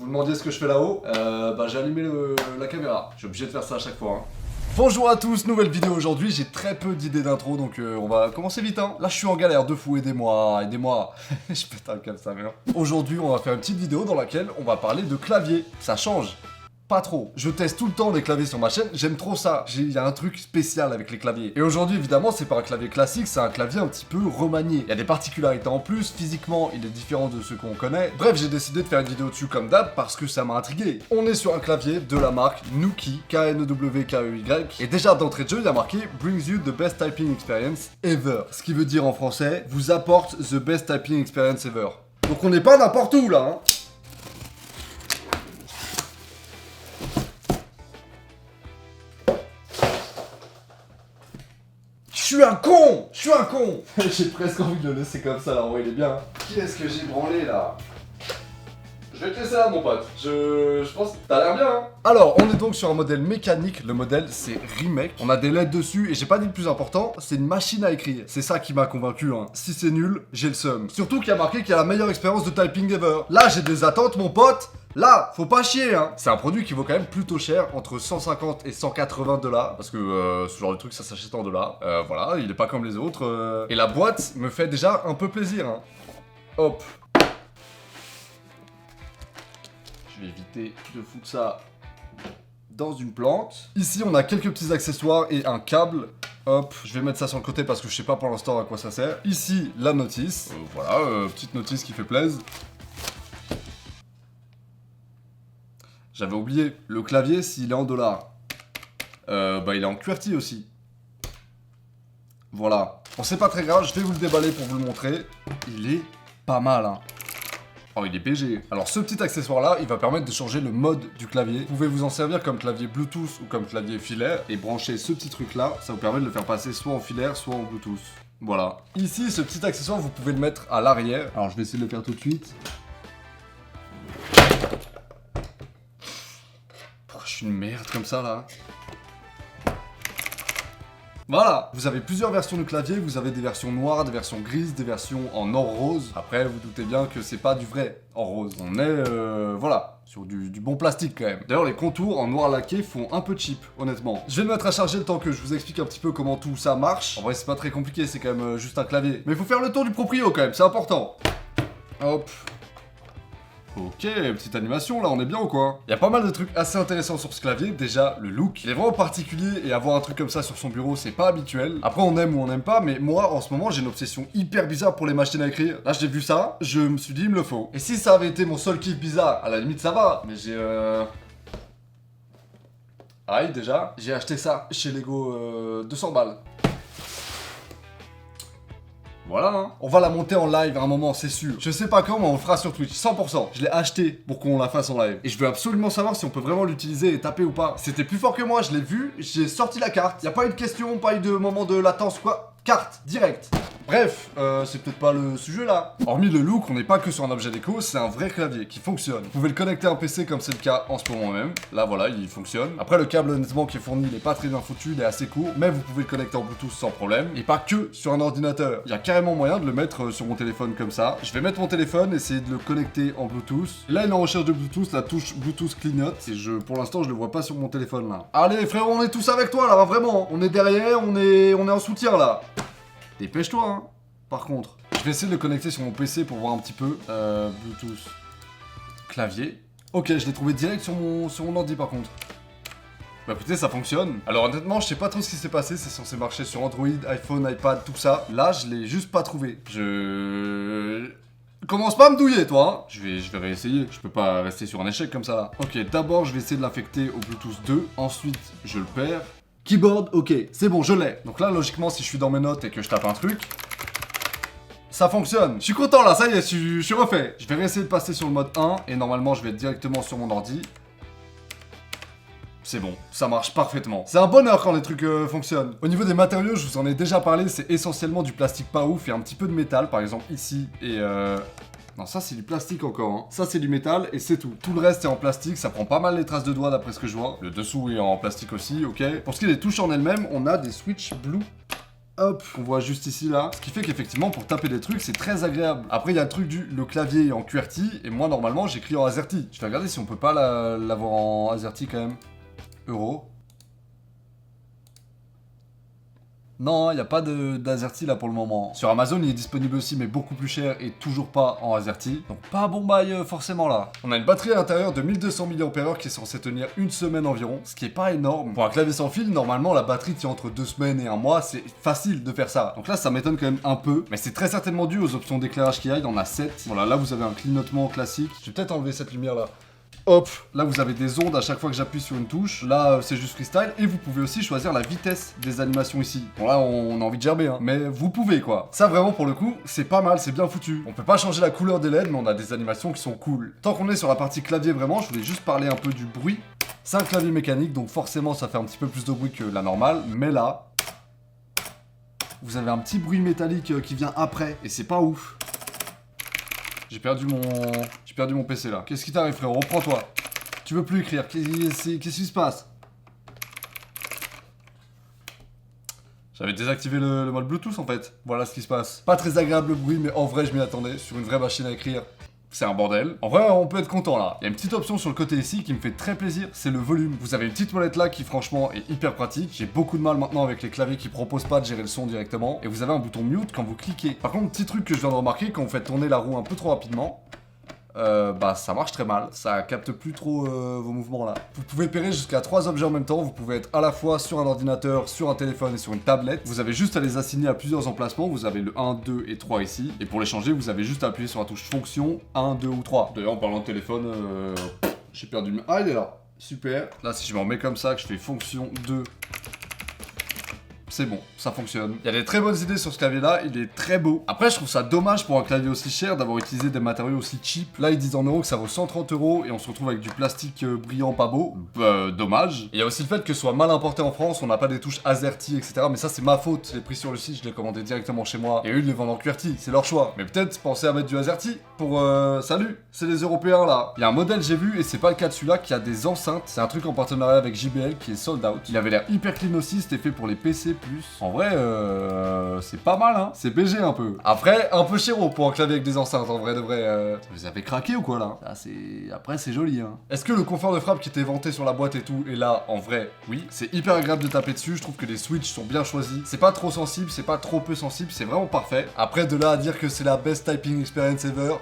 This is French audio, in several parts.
demandiez ce que je fais là-haut, j'ai allumé la caméra. Je suis obligé de faire ça à chaque fois. Hein. Bonjour à tous, nouvelle vidéo aujourd'hui. J'ai très peu d'idées d'intro, donc on va commencer vite. Hein. Là, je suis en galère de fou, aidez-moi. Je pète un câble, ça merde. Aujourd'hui, on va faire une petite vidéo dans laquelle on va parler de clavier. Ça change. Pas trop. Je teste tout le temps les claviers sur ma chaîne, j'aime trop ça. Il y a un truc spécial avec les claviers. Et aujourd'hui, évidemment, c'est pas un clavier classique, c'est un clavier un petit peu remanié. Il y a des particularités en plus, physiquement, il est différent de ceux qu'on connaît. Bref, j'ai décidé de faire une vidéo dessus comme d'hab parce que ça m'a intrigué. On est sur un clavier de la marque Nuki, K-N-E-W-K-E-Y. Et déjà, d'entrée de jeu, il y a marqué Brings you the best typing experience ever. Ce qui veut dire en français, vous apporte the best typing experience ever. Donc on n'est pas n'importe où là, hein. Je suis un con. J'ai presque envie de le laisser comme ça là, ouais, il est bien. Qui est-ce que j'ai branlé là? Je vais te laisser là mon pote, je pense que t'as l'air bien hein. Alors, on est donc sur un modèle mécanique, le modèle c'est Remake. On a des LED dessus et j'ai pas dit le plus important, c'est une machine à écrire. C'est ça qui m'a convaincu hein. Si c'est nul, j'ai le seum. Surtout qu'il y a marqué qu'il y a la meilleure expérience de typing ever. Là j'ai des attentes mon pote. Là, faut pas chier hein. C'est un produit qui vaut quand même plutôt cher, entre 150 et 180 $, parce que ce genre de truc ça s'achète en dollars. Voilà, il est pas comme les autres. Et la boîte me fait déjà un peu plaisir hein. Hop. Je vais éviter de foutre ça dans une plante. Ici on a quelques petits accessoires et un câble. Hop, je vais mettre ça sur le côté parce que je sais pas pour l'instant à quoi ça sert. Ici la notice. Voilà, petite notice qui fait plaisir. J'avais oublié, le clavier, s'il est en dollars, il est en QWERTY aussi. Voilà. Bon, c'est pas très grave, je vais vous le déballer pour vous le montrer. Il est pas mal, hein. Oh, il est PG. Alors, ce petit accessoire-là, il va permettre de changer le mode du clavier. Vous pouvez vous en servir comme clavier Bluetooth ou comme clavier filaire. Et brancher ce petit truc-là, ça vous permet de le faire passer soit en filaire, soit en Bluetooth. Voilà. Ici, ce petit accessoire, vous pouvez le mettre à l'arrière. Alors, je vais essayer de le faire tout de suite. Je suis une merde comme ça là. Voilà. Vous avez plusieurs versions de clavier, vous avez des versions noires, des versions grises, des versions en or rose. Après vous doutez bien que c'est pas du vrai or rose. On est voilà, sur du bon plastique quand même. D'ailleurs les contours en noir laqué font un peu cheap, honnêtement. Je vais le mettre à charger le temps que je vous explique un petit peu comment tout ça marche. En vrai c'est pas très compliqué, c'est quand même juste un clavier. Mais il faut faire le tour du proprio quand même, c'est important. Hop. Ok, petite animation, là on est bien ou quoi? Il y a pas mal de trucs assez intéressants sur ce clavier. Déjà, le look, il est vraiment particulier et avoir un truc comme ça sur son bureau, c'est pas habituel. Après, on aime ou on aime pas, mais moi, en ce moment, j'ai une obsession hyper bizarre pour les machines à écrire. Là, j'ai vu ça, je me suis dit, il me le faut. Et si ça avait été mon seul kiff bizarre, à la limite, ça va, mais j'ai Aïe, déjà, j'ai acheté ça chez Lego 200 balles. Voilà, hein. On va la monter en live à un moment, c'est sûr. Je sais pas quand, mais on le fera sur Twitch, 100%. Je l'ai acheté pour qu'on la fasse en live. Et je veux absolument savoir si on peut vraiment l'utiliser et taper ou pas. C'était plus fort que moi, je l'ai vu, j'ai sorti la carte. Y a pas eu de question, pas eu de moment de latence, quoi. Carte, direct. Bref, c'est peut-être pas le sujet là. Hormis le look, on n'est pas que sur un objet déco, c'est un vrai clavier qui fonctionne. Vous pouvez le connecter à un PC comme c'est le cas en ce moment même. Là voilà, il fonctionne. Après le câble honnêtement qui est fourni, il est pas très bien foutu, il est assez court, mais vous pouvez le connecter en Bluetooth sans problème. Et pas que sur un ordinateur. Il y a carrément moyen de le mettre sur mon téléphone comme ça. Je vais mettre mon téléphone, essayer de le connecter en Bluetooth. Et là il est en recherche de Bluetooth, la touche Bluetooth clignote. Et pour l'instant je le vois pas sur mon téléphone là. Allez frérot, on est tous avec toi là, vraiment. On est derrière, on est en soutien là. Dépêche-toi hein. Par contre, je vais essayer de le connecter sur mon PC pour voir un petit peu. Bluetooth. Clavier. Ok, je l'ai trouvé direct sur mon ordi par contre. Bah écoutez, ça fonctionne. Alors honnêtement, je sais pas trop ce qui s'est passé. C'est censé marcher sur Android, iPhone, iPad, tout ça. Là, je l'ai juste pas trouvé. Commence pas à me douiller, toi. Hein. Je vais réessayer. Je peux pas rester sur un échec comme ça là. Ok, d'abord, je vais essayer de l'infecter au Bluetooth 2. Ensuite, je le perds. Keyboard, ok, c'est bon, je l'ai. Donc là, logiquement, si je suis dans mes notes et que je tape un truc, ça fonctionne. Je suis content là, ça y est, je suis refait. Je vais réessayer de passer sur le mode 1 et normalement, je vais être directement sur mon ordi. C'est bon, ça marche parfaitement. C'est un bonheur quand les trucs fonctionnent. Au niveau des matériaux, je vous en ai déjà parlé, c'est essentiellement du plastique pas ouf et un petit peu de métal, par exemple ici et Non, ça c'est du plastique encore, hein. Ça c'est du métal et c'est tout. Tout le reste est en plastique, ça prend pas mal les traces de doigts d'après ce que je vois. Le dessous est en plastique aussi, ok. Pour ce qui est des touches en elles-mêmes, on a des switch blue. hop, qu'on voit juste ici là. Ce qui fait qu'effectivement pour taper des trucs c'est très agréable. Après il y a le truc le clavier en QWERTY et moi normalement j'écris en AZERTY. Je vais regarder si on peut pas l'avoir en AZERTY quand même. Euro. Non, il n'y a pas d'AZERTY là pour le moment. Sur Amazon, il est disponible aussi, mais beaucoup plus cher et toujours pas en AZERTY. Donc pas bon bail forcément là. On a une batterie à l'intérieur de 1200 mAh qui est censée tenir une semaine environ, ce qui est pas énorme. Pour un clavier sans fil, normalement la batterie tient entre 2 semaines et 1 mois, c'est facile de faire ça. Donc là, ça m'étonne quand même un peu, mais c'est très certainement dû aux options d'éclairage qu'il y a, il y en a 7. Voilà, là vous avez un clignotement classique. Je vais peut-être enlever cette lumière là. Hop, là vous avez des ondes à chaque fois que j'appuie sur une touche. Là c'est juste freestyle et vous pouvez aussi choisir la vitesse des animations ici. Bon là on a envie de gerber hein, mais vous pouvez quoi. Ça vraiment pour le coup c'est pas mal, c'est bien foutu. On peut pas changer la couleur des LED mais on a des animations qui sont cool. Tant qu'on est sur la partie clavier vraiment, je voulais juste parler un peu du bruit. C'est un clavier mécanique donc forcément ça fait un petit peu plus de bruit que la normale. Mais là, vous avez un petit bruit métallique qui vient après et c'est pas ouf. J'ai perdu mon PC là. Qu'est-ce qui t'arrive frérot? Reprends-toi. Tu veux plus écrire. Qu'est-ce qui se passe? J'avais désactivé le mode Bluetooth en fait. Voilà ce qui se passe. Pas très agréable le bruit, mais en vrai je m'y attendais. Sur une vraie machine à écrire, c'est un bordel. En vrai, on peut être content là. Il y a une petite option sur le côté ici qui me fait très plaisir, c'est le volume. Vous avez une petite molette là qui franchement est hyper pratique. J'ai beaucoup de mal maintenant avec les claviers qui proposent pas de gérer le son directement. Et vous avez un bouton mute quand vous cliquez. Par contre, petit truc que je viens de remarquer, quand vous faites tourner la roue un peu trop rapidement, bah ça marche très mal, ça capte plus trop vos mouvements là. Vous pouvez pairer jusqu'à 3 objets en même temps, vous pouvez être à la fois sur un ordinateur, sur un téléphone et sur une tablette. Vous avez juste à les assigner à plusieurs emplacements, vous avez le 1, 2 et 3 ici. Et pour les changer, vous avez juste à appuyer sur la touche fonction 1, 2 ou 3. D'ailleurs en parlant de téléphone, j'ai perdu le... Ah il est là, super. Là si je m'en mets comme ça, que je fais fonction 2... c'est bon, ça fonctionne. Il y a des très bonnes idées sur ce clavier là, il est très beau. Après je trouve ça dommage pour un clavier aussi cher d'avoir utilisé des matériaux aussi cheap. Là ils disent en euros que ça vaut 130 € et on se retrouve avec du plastique brillant pas beau. Dommage. Il y a aussi le fait que ce soit mal importé en France, on n'a pas des touches AZERTY etc. Mais ça c'est ma faute, je l'ai pris sur le site, je l'ai commandé directement chez moi. Et eux ils les vendent en QWERTY, c'est leur choix. Mais peut-être pensez à mettre du AZERTY pour salut, c'est les Européens là. Il y a un modèle j'ai vu et c'est pas le cas de celui-là qui a des enceintes. C'est un truc en partenariat avec JBL qui est sold out. Il avait l'air hyper clean aussi, c'était fait pour les PC+. En vrai, c'est pas mal, hein. C'est BG un peu. Après, un peu chéro pour un clavier avec des enceintes, en vrai de vrai. Vous avez craqué ou quoi, là? Ça, c'est... Après, c'est joli, hein. Est-ce que le confort de frappe qui était vanté sur la boîte et tout est là? En vrai, oui. C'est hyper agréable de taper dessus. Je trouve que les switches sont bien choisis. C'est pas trop sensible, c'est pas trop peu sensible. C'est vraiment parfait. Après, de là à dire que c'est la best typing experience ever...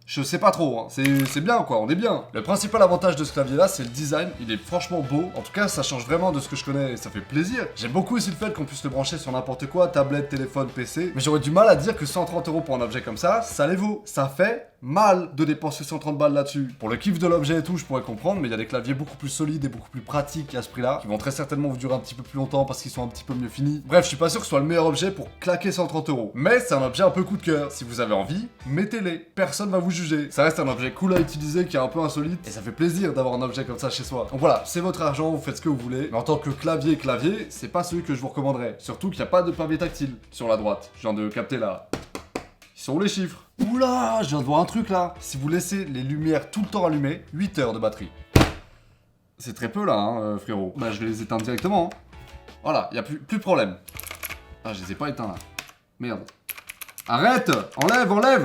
je sais pas trop, hein. C'est bien quoi, on est bien. Le principal avantage de ce clavier là, c'est le design, il est franchement beau. En tout cas, ça change vraiment de ce que je connais et ça fait plaisir. J'aime beaucoup aussi le fait qu'on puisse le brancher sur n'importe quoi, tablette, téléphone, PC. Mais j'aurais du mal à dire que 130 € pour un objet comme ça les vaut. Ça fait mal de dépenser 130 balles là-dessus. Pour le kiff de l'objet et tout, je pourrais comprendre, mais il y a des claviers beaucoup plus solides et beaucoup plus pratiques à ce prix-là, qui vont très certainement vous durer un petit peu plus longtemps parce qu'ils sont un petit peu mieux finis. Bref, je suis pas sûr que ce soit le meilleur objet pour claquer 130 €. Mais c'est un objet un peu coup de cœur. Si vous avez envie, mettez-les. Personne va vous juger. Ça reste un objet cool à utiliser, qui est un peu insolite, et ça fait plaisir d'avoir un objet comme ça chez soi. Donc voilà, c'est votre argent, vous faites ce que vous voulez. Mais en tant que clavier, c'est pas celui que je vous recommanderais. Surtout qu'il n'y a pas de pavé tactile sur la droite. Je viens de capter là. Ils sont où les chiffres? Oula, je viens de voir un truc là. Si vous laissez les lumières tout le temps allumées, 8 heures de batterie. C'est très peu là, hein, frérot. Bah je vais les éteindre directement. Hein. Voilà, y a plus de problème. Ah, je les ai pas éteints là. Merde. Arrête! Enlève!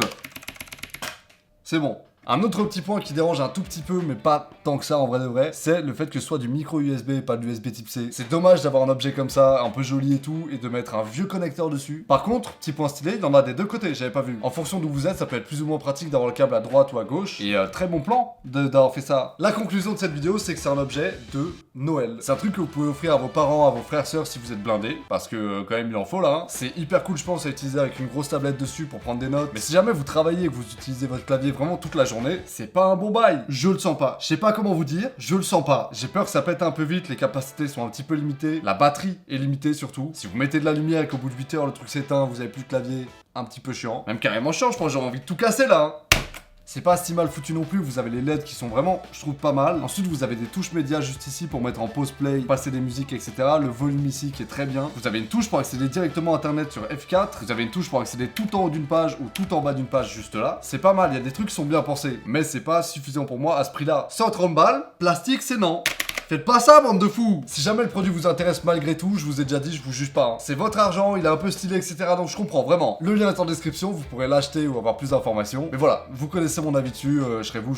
C'est bon. Un autre petit point qui dérange un tout petit peu, mais pas tant que ça en vrai de vrai, c'est le fait que ce soit du micro USB et pas de l'USB type C. C'est dommage d'avoir un objet comme ça, un peu joli et tout, et de mettre un vieux connecteur dessus. Par contre, petit point stylé, il en a des deux côtés, j'avais pas vu. En fonction d'où vous êtes, ça peut être plus ou moins pratique d'avoir le câble à droite ou à gauche, et très bon plan d'avoir fait ça. La conclusion de cette vidéo, c'est que c'est un objet de Noël. C'est un truc que vous pouvez offrir à vos parents, à vos frères, sœurs si vous êtes blindés, parce que quand même il en faut là. Hein. C'est hyper cool je pense à utiliser avec une grosse tablette dessus pour prendre des notes, mais si jamais vous travaillez et que vous utilisez votre clavier vraiment toute la journée, c'est pas un bon bail. Je le sens pas. Je sais pas comment vous dire, je le sens pas. J'ai peur que ça pète un peu vite, les capacités sont un petit peu limitées, la batterie est limitée surtout. Si vous mettez de la lumière et qu'au bout de 8 heures le truc s'éteint, vous avez plus de clavier, un petit peu chiant. Même carrément chiant, je pense, j'aurais envie de tout casser là. Hein. C'est pas si mal foutu non plus, vous avez les LED qui sont vraiment, je trouve, pas mal. Ensuite, vous avez des touches médias juste ici pour mettre en pause play, passer des musiques, etc. Le volume ici qui est très bien. Vous avez une touche pour accéder directement à internet sur F4. Vous avez une touche pour accéder tout en haut d'une page ou tout en bas d'une page juste là. C'est pas mal, il y a des trucs qui sont bien pensés. Mais c'est pas suffisant pour moi à ce prix-là. 130 balles, plastique, c'est non. Faites pas ça, bande de fous. Si jamais le produit vous intéresse malgré tout, je vous ai déjà dit, je vous juge pas. Hein. C'est votre argent, il est un peu stylé, etc. Donc je comprends, vraiment. Le lien est en description, vous pourrez l'acheter ou avoir plus d'informations. Mais voilà, vous connaissez mon avis dessus, je serai vous,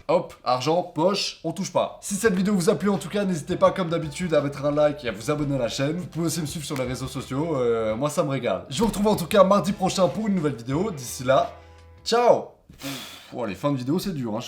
Hop, argent, poche, on touche pas. Si cette vidéo vous a plu en tout cas, n'hésitez pas comme d'habitude à mettre un like et à vous abonner à la chaîne. Vous pouvez aussi me suivre sur les réseaux sociaux, moi ça me régale. Je vous retrouve en tout cas mardi prochain pour une nouvelle vidéo. D'ici là, ciao. Oh, les fins de vidéo c'est dur, hein,